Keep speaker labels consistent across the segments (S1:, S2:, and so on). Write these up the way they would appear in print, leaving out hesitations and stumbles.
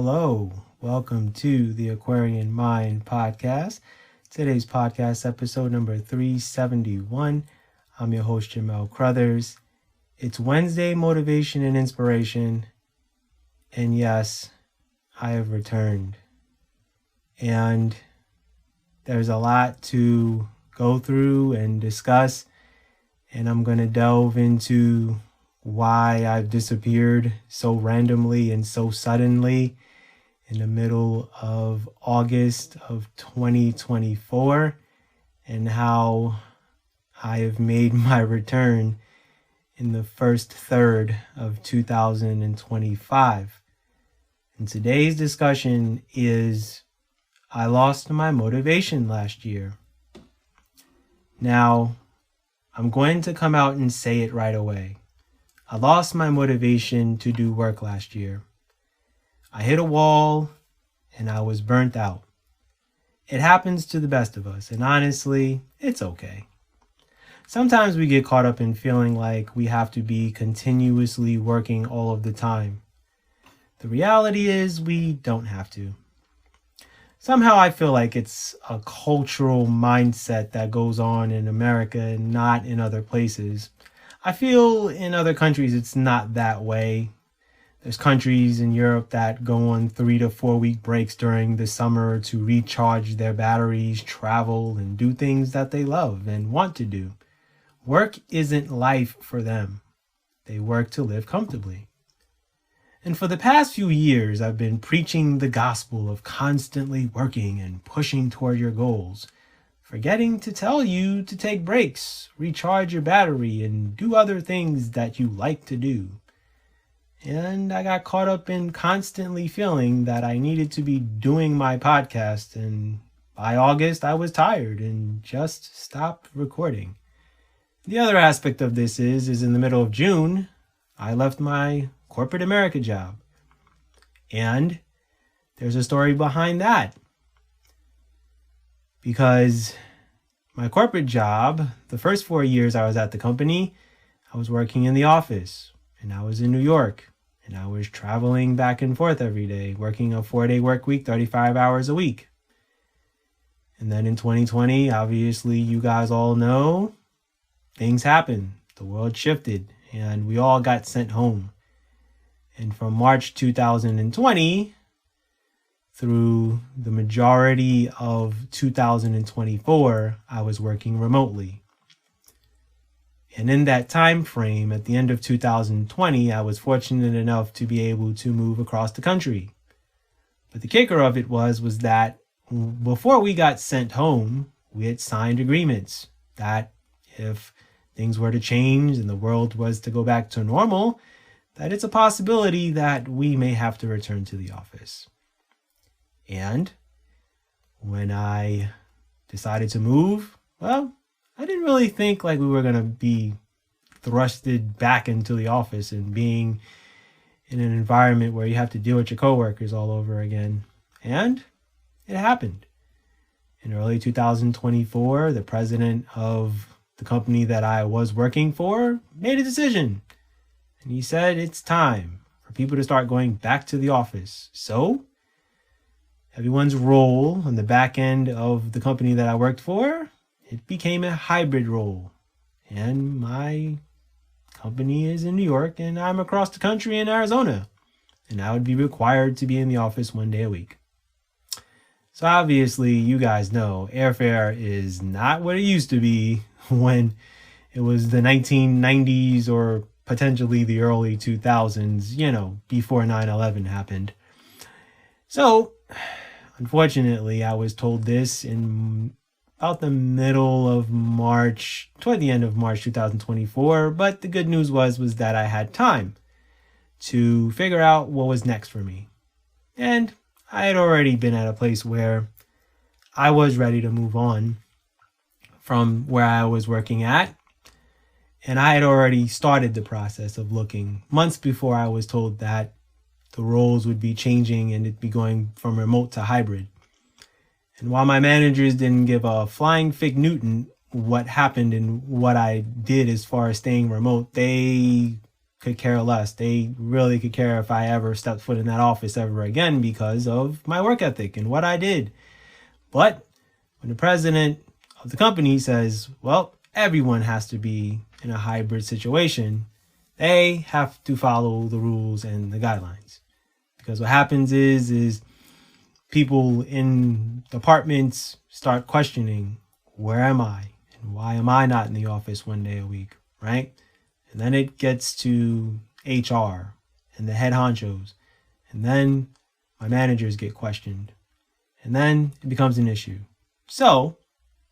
S1: Hello, welcome to the Aquarian Mind podcast. Today's podcast episode number 371. I'm your host, Jamel Crothers. It's Wednesday Motivation and Inspiration. And yes, I have returned. And there's a lot to go through and discuss. And I'm going to delve into why I've disappeared so randomly and so suddenly in the middle of August of 2024, and how I have made my return in the first third of 2025. And today's discussion is I lost my motivation last year. Now, I'm going to come out and say it right away. I lost my motivation to do work last year. I hit a wall and I was burnt out. It happens to the best of us, and honestly, it's okay. Sometimes we get caught up in feeling like we have to be continuously working all of the time. The reality is we don't have to. Somehow I feel like it's a cultural mindset that goes on in America and not in other places. I feel in other countries it's not that way. There's countries in Europe that go on 3 to 4 week breaks during the summer to recharge their batteries, travel, and do things that they love and want to do. Work isn't life for them. They work to live comfortably. And for the past few years, I've been preaching the gospel of constantly working and pushing toward your goals, forgetting to tell you to take breaks, recharge your battery, and do other things that you like to do. And I got caught up in constantly feeling that I needed to be doing my podcast, and by August I was tired and just stopped recording. The other aspect of this is in the middle of June, I left my corporate America job. And there's a story behind that. Because my corporate job, the first 4 years I was at the company, I was working in the office, and I was in New York, and I was traveling back and forth every day, working a 4-day work week, 35 hours a week. And then in 2020, obviously you guys all know, things happened. The world shifted, and we all got sent home. And from March 2020 through the majority of 2024, I was working remotely. And in that time frame, at the end of 2020, I was fortunate enough to be able to move across the country. But the kicker of it was that before we got sent home, we had signed agreements that if things were to change and the world was to go back to normal, that it's a possibility that we may have to return to the office. And when I decided to move, well, I didn't really think like we were going to be thrusted back into the office and being in an environment where you have to deal with your coworkers all over again. And it happened. In early 2024, the president of the company that I was working for made a decision. And he said it's time for people to start going back to the office. So everyone's role on the back end of the company that I worked for, it became a hybrid role. And my company is in New York and I'm across the country in Arizona. And I would be required to be in the office 1 day a week. So obviously you guys know airfare is not what it used to be when it was the 1990s or potentially the early 2000s, before 9/11 happened. So, unfortunately, I was told this in about the middle of March, toward the end of March 2024, but the good news was that I had time to figure out what was next for me. And I had already been at a place where I was ready to move on from where I was working at. And I had already started the process of looking months before I was told that the roles would be changing and it'd be going from remote to hybrid. And while my managers didn't give a flying fig Newton what happened and what I did as far as staying remote, they could care less. They really could care if I ever stepped foot in that office ever again because of my work ethic and what I did. But when the president of the company says, well, everyone has to be in a hybrid situation, they have to follow the rules and the guidelines. Because what happens is people in departments start questioning, where am I? And why am I not in the office one day a week, right? And then it gets to HR and the head honchos. And then my managers get questioned. And then it becomes an issue. So,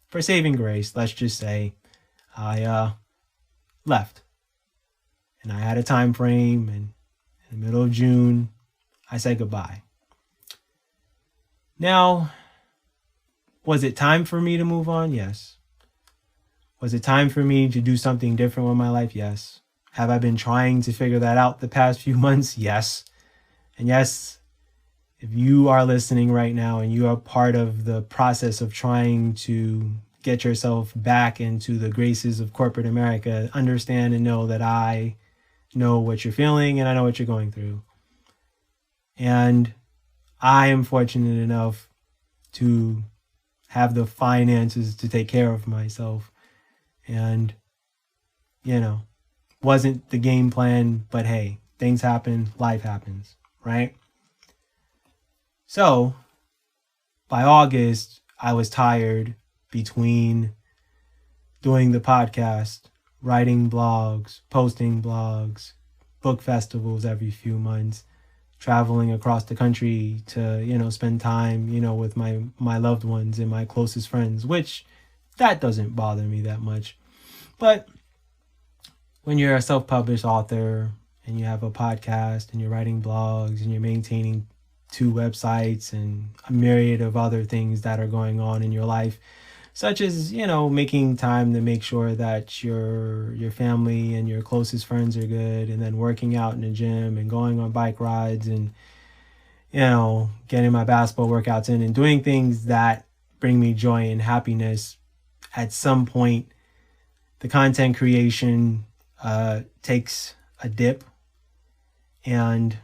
S1: for saving grace, let's just say I left. And I had a time frame, and in the middle of June, I said goodbye. Now, was it time for me to move on? Yes. Was it time for me to do something different with my life? Yes. Have I been trying to figure that out the past few months? Yes. And yes, if you are listening right now and you are part of the process of trying to get yourself back into the graces of corporate America, understand and know that I know what you're feeling and I know what you're going through. And I am fortunate enough to have the finances to take care of myself. And, wasn't the game plan, but hey, things happen, life happens, right? So by August, I was tired between doing the podcast, writing blogs, posting blogs, book festivals every few months, traveling across the country to, spend time, with my loved ones and my closest friends, which that doesn't bother me that much. But when you're a self-published author and you have a podcast and you're writing blogs and you're maintaining 2 websites and a myriad of other things that are going on in your life, such as, making time to make sure that your family and your closest friends are good, and then working out in the gym and going on bike rides and, getting my basketball workouts in and doing things that bring me joy and happiness. At some point, the content creation takes a dip. And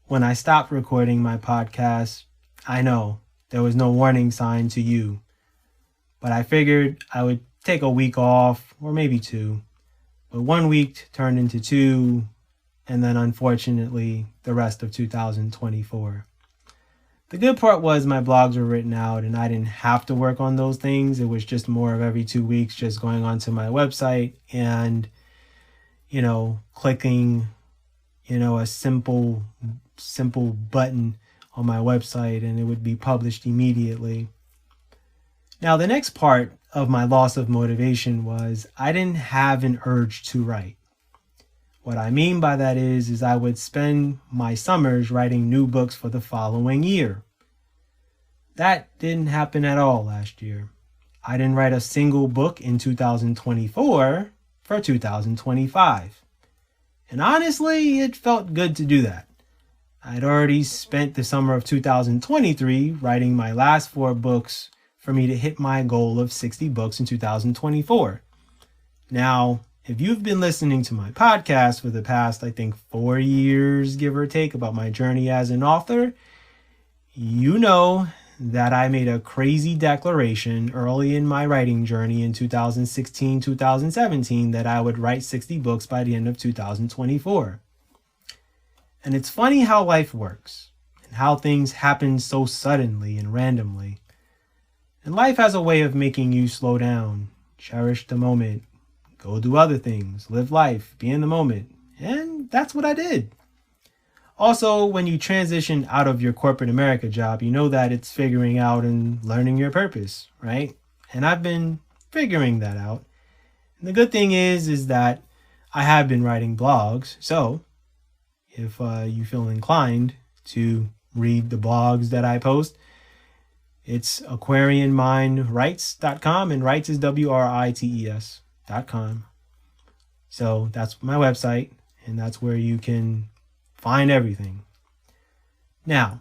S1: when I stopped recording my podcast, I know there was no warning sign to you, but I figured I would take a week off, or maybe 2, but 1 week turned into 2, and then unfortunately the rest of 2024. The good part was my blogs were written out and I didn't have to work on those things. It was just more of every 2 weeks just going onto my website and, clicking, a simple button on my website and it would be published immediately. Now, the next part of my loss of motivation was I didn't have an urge to write. What I mean by that is I would spend my summers writing new books for the following year. That didn't happen at all last year. I didn't write a single book in 2024 for 2025. And honestly, it felt good to do that. I'd already spent the summer of 2023 writing my last 4 books for me to hit my goal of 60 books in 2024. Now, if you've been listening to my podcast for the past, 4 years, give or take, about my journey as an author, you know that I made a crazy declaration early in my writing journey in 2016, 2017, that I would write 60 books by the end of 2024. And it's funny how life works and how things happen so suddenly and randomly. And life has a way of making you slow down, cherish the moment, go do other things, live life, be in the moment. And that's what I did. Also, when you transition out of your corporate America job, you know that it's figuring out and learning your purpose, right? And I've been figuring that out. And the good thing is that I have been writing blogs. So if you feel inclined to read the blogs that I post, it's aquarianmindwrites.com, and writes is WRITES.com. So that's my website, and that's where you can find everything. Now,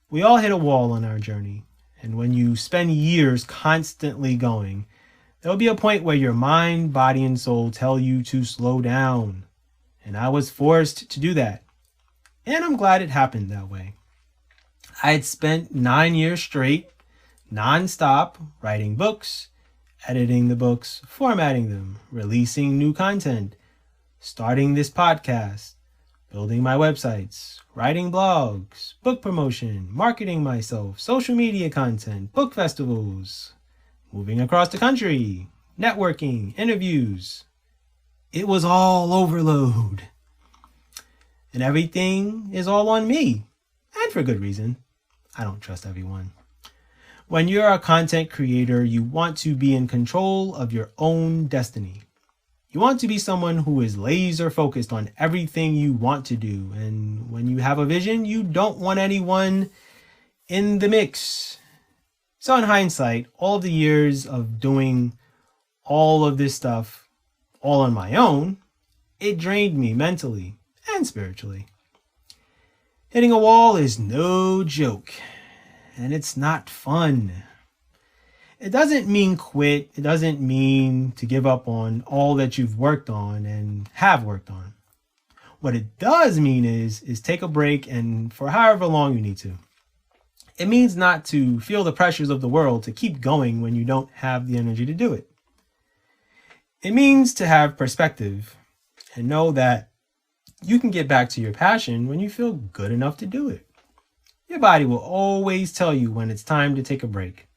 S1: we all hit a wall on our journey, and when you spend years constantly going, there'll be a point where your mind, body, and soul tell you to slow down. and I was forced to do that. And I'm glad it happened that way. I had spent 9 years straight, nonstop, writing books, editing the books, formatting them, releasing new content, starting this podcast, building my websites, writing blogs, book promotion, marketing myself, social media content, book festivals, moving across the country, networking, interviews. It was all overload. And everything is all on me. And for good reason. I don't trust everyone. When you're a content creator, you want to be in control of your own destiny. You want to be someone who is laser focused on everything you want to do. And when you have a vision, you don't want anyone in the mix. So in hindsight, all the years of doing all of this stuff all on my own, it drained me mentally and spiritually. Hitting a wall is no joke, and it's not fun. It doesn't mean quit. It doesn't mean to give up on all that you've worked on and have worked on. What it does mean is take a break, and for however long you need to. It means not to feel the pressures of the world to keep going when you don't have the energy to do it. It means to have perspective and know that you can get back to your passion when you feel good enough to do it. Your body will always tell you when it's time to take a break.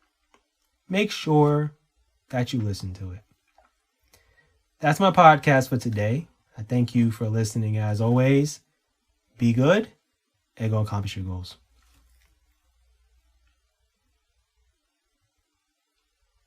S1: Make sure that you listen to it. That's my podcast for today. I thank you for listening as always. Be good and go accomplish your goals.